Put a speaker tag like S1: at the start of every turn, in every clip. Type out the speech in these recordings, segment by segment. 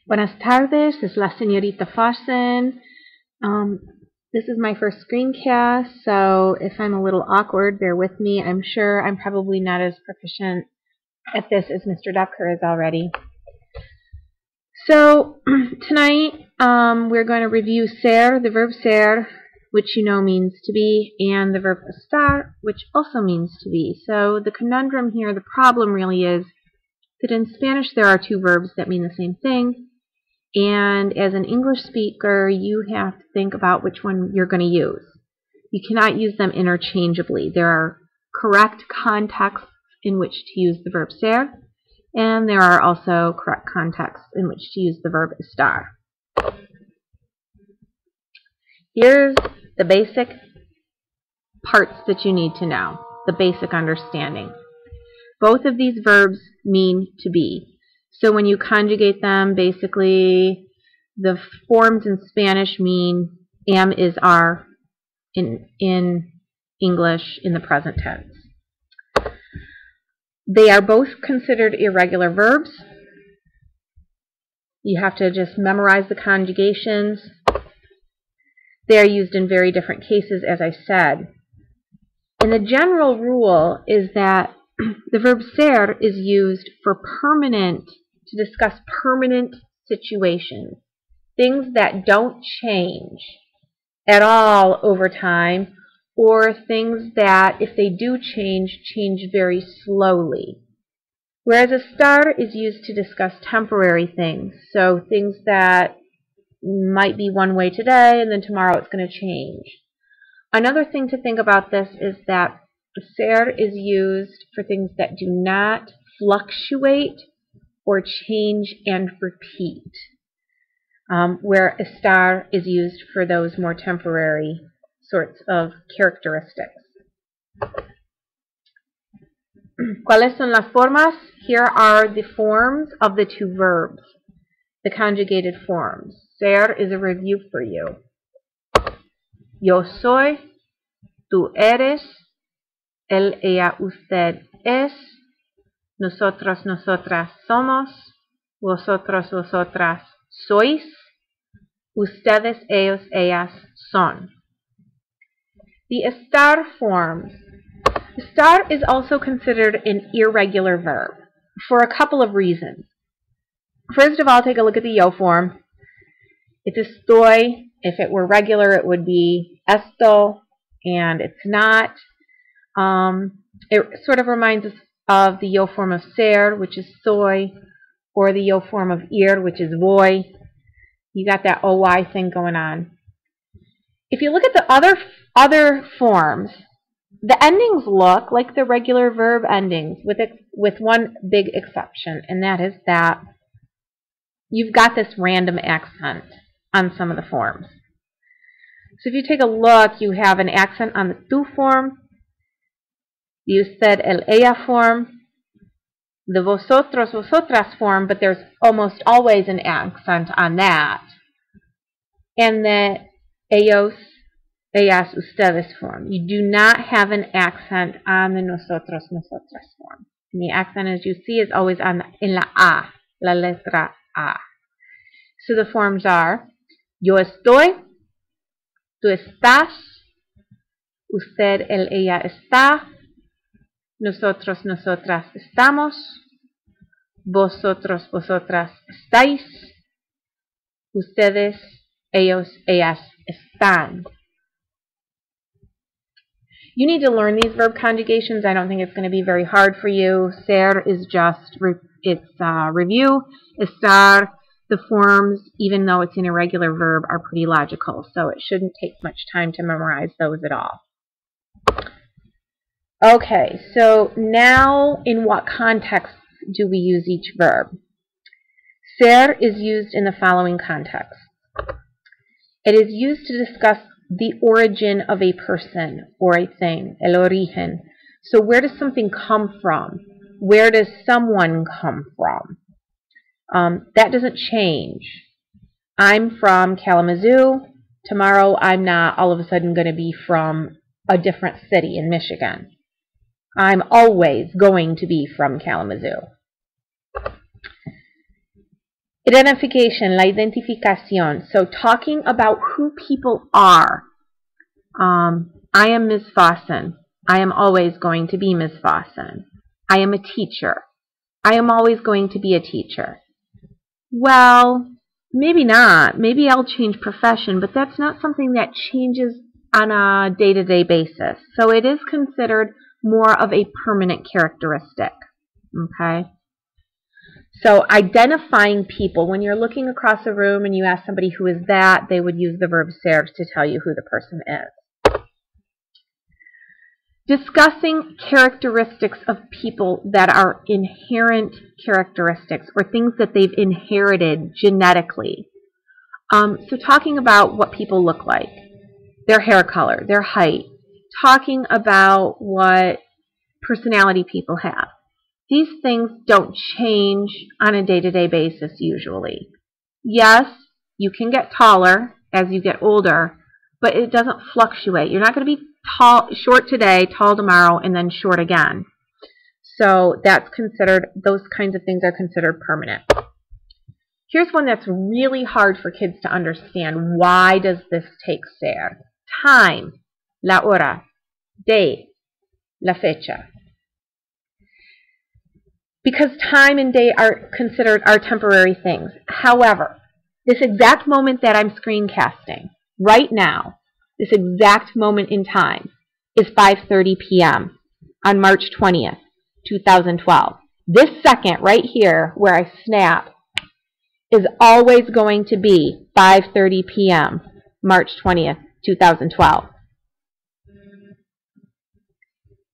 S1: Buenas tardes, es la señorita Farsen. This is my first screencast, so if I'm a little awkward, bear with me. I'm sure I'm probably not as proficient at this as Mr. Ducker is already. So tonight we're going to review ser, the verb ser, which you know means to be, and the verb estar, which also means to be. So the conundrum here, the problem really is that in Spanish there are two verbs that mean the same thing, and as an English speaker you have to think about which one you're going to use. You cannot use them interchangeably. There are correct contexts in which to use the verb ser, and there are also correct contexts in which to use the verb estar. Here's the basic parts that you need to know, the basic understanding. Both of these verbs mean to be. So when you conjugate them, basically the forms in Spanish mean am, is, are in English in the present tense. They are both considered irregular verbs. You have to just memorize the conjugations. They are used in very different cases, as I said. And the general rule is that the verb ser is used for to discuss permanent situations, things that don't change at all over time, or things that, if they do change, change very slowly. Whereas estar is used to discuss temporary things, so things that might be one way today and then tomorrow it's going to change. Another thing to think about this is that ser is used for things that do not fluctuate or change and repeat, where estar is used for those more temporary sorts of characteristics. ¿Cuáles son las formas? Here are the forms of the two verbs, the conjugated forms. Ser is a review for you. Yo soy, tú eres, él, ella, usted es, nosotros, nosotras somos, vosotros, vosotras sois, ustedes, ellos, ellas son. The estar forms. Estar is also considered an irregular verb for a couple of reasons. First of all, take a look at the yo form. It's estoy. If it were regular, it would be esto, and it's not. It sort of reminds us of the yo form of ser, which is soy, or the yo form of ir, which is voy. You got that oy thing going on. If you look at the other forms, the endings look like the regular verb endings, with one big exception, and that is that you've got this random accent on some of the forms. So if you take a look, you have an accent on the tú form, the usted, el, ella form, the vosotros, vosotras form, but there's almost always an accent on that, and the ellos, ellas, ustedes form. You do not have an accent on the nosotros, nosotras form. And the accent, as you see, is always en la A, la letra A. So the forms are yo estoy, tú estás, usted, él, ella está, nosotros, nosotras estamos, vosotros, vosotras estáis, ustedes, ellos, ellas están. You need to learn these verb conjugations. I don't think it's going to be very hard for you. Ser is just review. Estar, the forms, even though it's an irregular verb, are pretty logical, so it shouldn't take much time to memorize those at all. Okay, so now in what contexts do we use each verb? Ser is used in the following contexts. It is used to discuss the origin of a person or a thing, el origen. So where does something come from? Where does someone come from? That doesn't change. I'm from Kalamazoo. Tomorrow I'm not all of a sudden going to be from a different city in Michigan. I'm always going to be from Kalamazoo. Identification, la identificación. So talking about who people are. I am Ms. Fossen. I am always going to be Ms. Fossen. I am a teacher. I am always going to be a teacher. Well, maybe not. Maybe I'll change profession, but that's not something that changes on a day-to-day basis. So it is considered more of a permanent characteristic. Okay? So identifying people, when you're looking across a room and you ask somebody who is that, they would use the verb ser to tell you who the person is. Discussing characteristics of people that are inherent characteristics or things that they've inherited genetically. So talking about what people look like, their hair color, their height, talking about what personality people have. These things don't change on a day-to-day basis usually. Yes, you can get taller as you get older, but it doesn't fluctuate. You're not going to be short today, tall tomorrow, and then short again. So that's considered, those kinds of things are considered permanent. Here's one that's really hard for kids to understand. Why does this take ser? Time, la hora, day, la fecha. Because time and day are considered temporary things. However, this exact moment that I'm screencasting, right now, this exact moment in time, is 5:30 p.m. on March 20th, 2012. This second right here, where I snap, is always going to be 5:30 p.m., March 20th, 2012.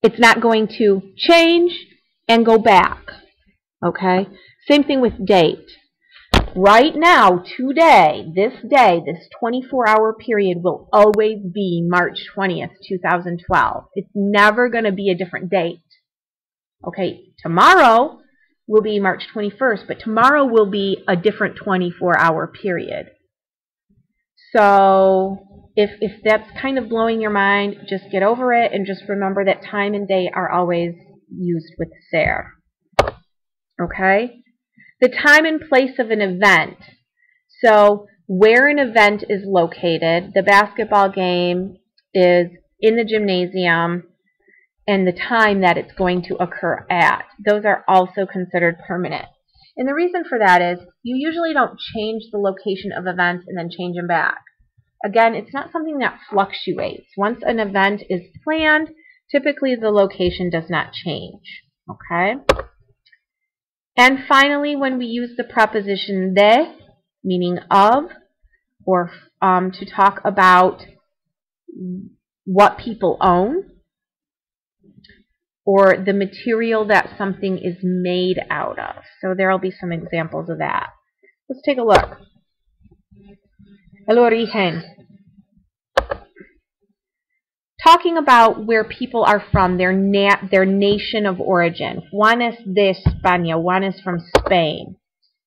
S1: It's not going to change and go back. Okay? Same thing with date. Right now, today, this 24-hour period will always be March 20th, 2012. It's never going to be a different date. Okay, tomorrow will be March 21st, but tomorrow will be a different 24-hour period. So if that's kind of blowing your mind, just get over it and just remember that time and day are always used with ser. Okay? The time and place of an event. So where an event is located, the basketball game is in the gymnasium, and the time that it's going to occur at. Those are also considered permanent. And the reason for that is you usually don't change the location of events and then change them back. Again, it's not something that fluctuates. Once an event is planned, typically the location does not change. Okay? And finally, when we use the preposition de, meaning of, or to talk about what people own, or the material that something is made out of. So there will be some examples of that. Let's take a look. El origen. Talking about where people are from, their nation of origin. Juan es de España. Juan is from Spain.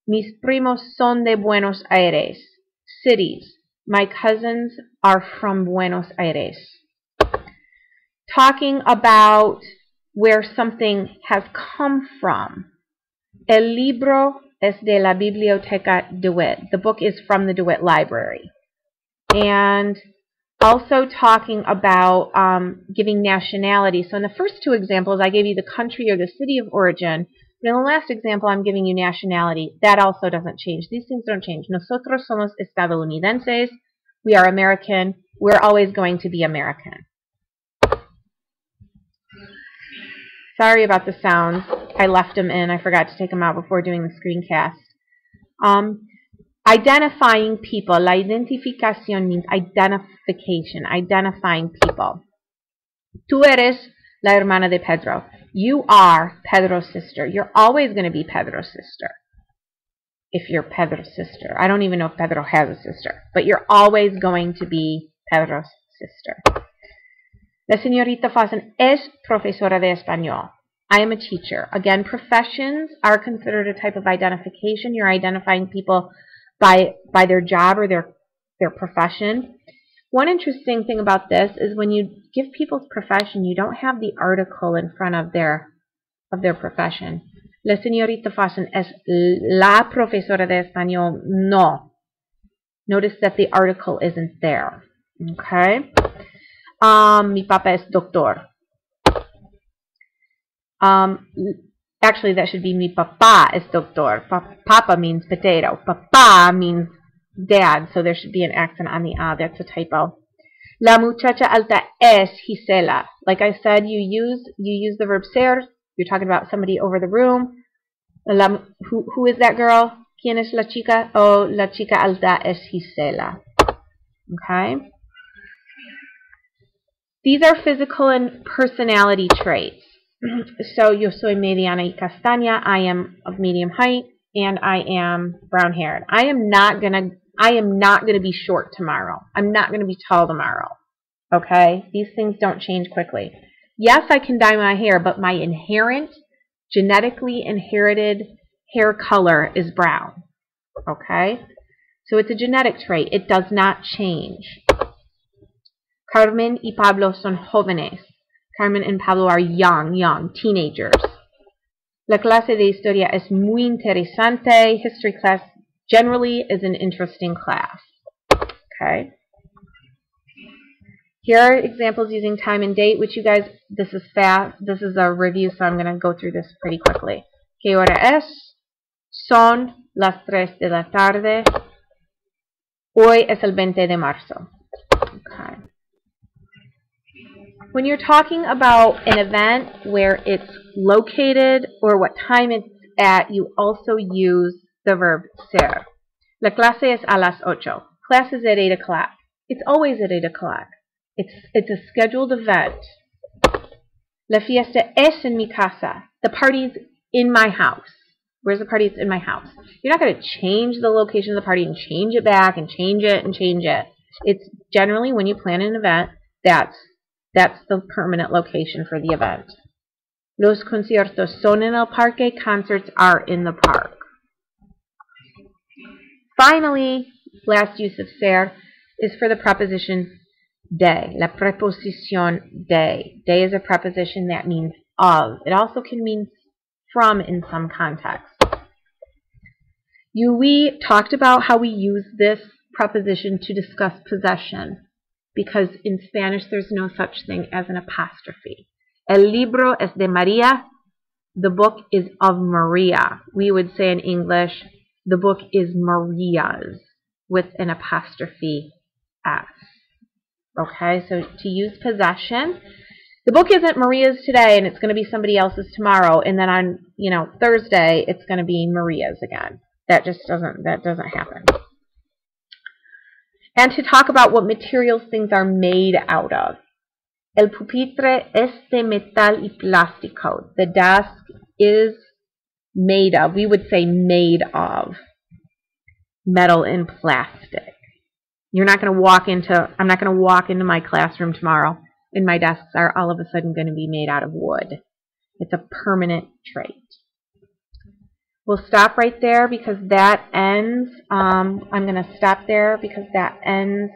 S1: Mis primos son de Buenos Aires. Cities. My cousins are from Buenos Aires. Talking about where something has come from. El libro es de la Biblioteca DeWitt. The book is from the DeWitt Library. And also talking about giving nationality. So in the first two examples, I gave you the country or the city of origin. But in the last example, I'm giving you nationality. That also doesn't change. These things don't change. Nosotros somos estadounidenses. We are American. We're always going to be American. Sorry about the sounds. I left them in. I forgot to take them out before doing the screencast. Identifying people. La identificación means identification, identifying people. Tú eres la hermana de Pedro. You are Pedro's sister. You're always going to be Pedro's sister. If you're Pedro's sister. I don't even know if Pedro has a sister. But you're always going to be Pedro's sister. La señorita Fossen es profesora de español. I am a teacher. Again, professions are considered a type of identification. You're identifying people by their job or their profession. One interesting thing about this is when you give people's profession, you don't have the article in front of their profession. La señorita Fashion es la profesora de español. No. Notice that the article isn't there. Okay? Mi papa es doctor. Actually, that should be mi papá es doctor. Papa means potato. Papá means dad, so there should be an accent on the A. That's a typo. La muchacha alta es Gisela. Like I said, you use the verb ser. You're talking about somebody over the room. Who is that girl? ¿Quién es la chica? Oh, la chica alta es Gisela. Okay? These are physical and personality traits. So, yo soy mediana y castaña. I am of medium height, and I am brown haired. I am not gonna be short tomorrow. I'm not gonna be tall tomorrow. Okay? These things don't change quickly. Yes, I can dye my hair, but my inherent, genetically inherited hair color is brown. Okay? So it's a genetic trait. It does not change. Carmen y Pablo son jóvenes. Carmen and Pablo are young, teenagers. La clase de historia es muy interesante. History class generally is an interesting class. Okay? Here are examples using time and date, which you guys, this is fast. This is a review, so I'm going to go through this pretty quickly. ¿Qué hora es? Son las 3 de la tarde. Hoy es el 20 de marzo. Okay. When you're talking about an event where it's located or what time it's at, you also use the verb ser. La clase es a las 8. Class is at 8 o'clock. It's always at 8 o'clock. It's a scheduled event. La fiesta es en mi casa. The party's in my house. Where's the party? It's in my house. You're not going to change the location of the party and change it back and change it and change it. It's generally when you plan an event, that's the permanent location for the event. Los conciertos son en el parque. Concerts are in the park. Finally, last use of ser is for the preposition de. La preposición de. De is a preposition that means of. It also can mean from in some contexts. We talked about how we use this preposition to discuss possession, because in Spanish there's no such thing as an apostrophe. El libro es de María. The book is of Maria. We would say in English, the book is Maria's with an apostrophe S. Okay, so to use possession, the book isn't Maria's today and it's going to be somebody else's tomorrow, and then on, Thursday it's going to be Maria's again. That doesn't happen. And to talk about what materials things are made out of. El pupitre es de metal y plástico. The desk is made of, we would say made of, metal and plastic. I'm not going to walk into my classroom tomorrow and my desks are all of a sudden going to be made out of wood. It's a permanent trait. We'll stop right there because that ends. I'm going to stop there because that ends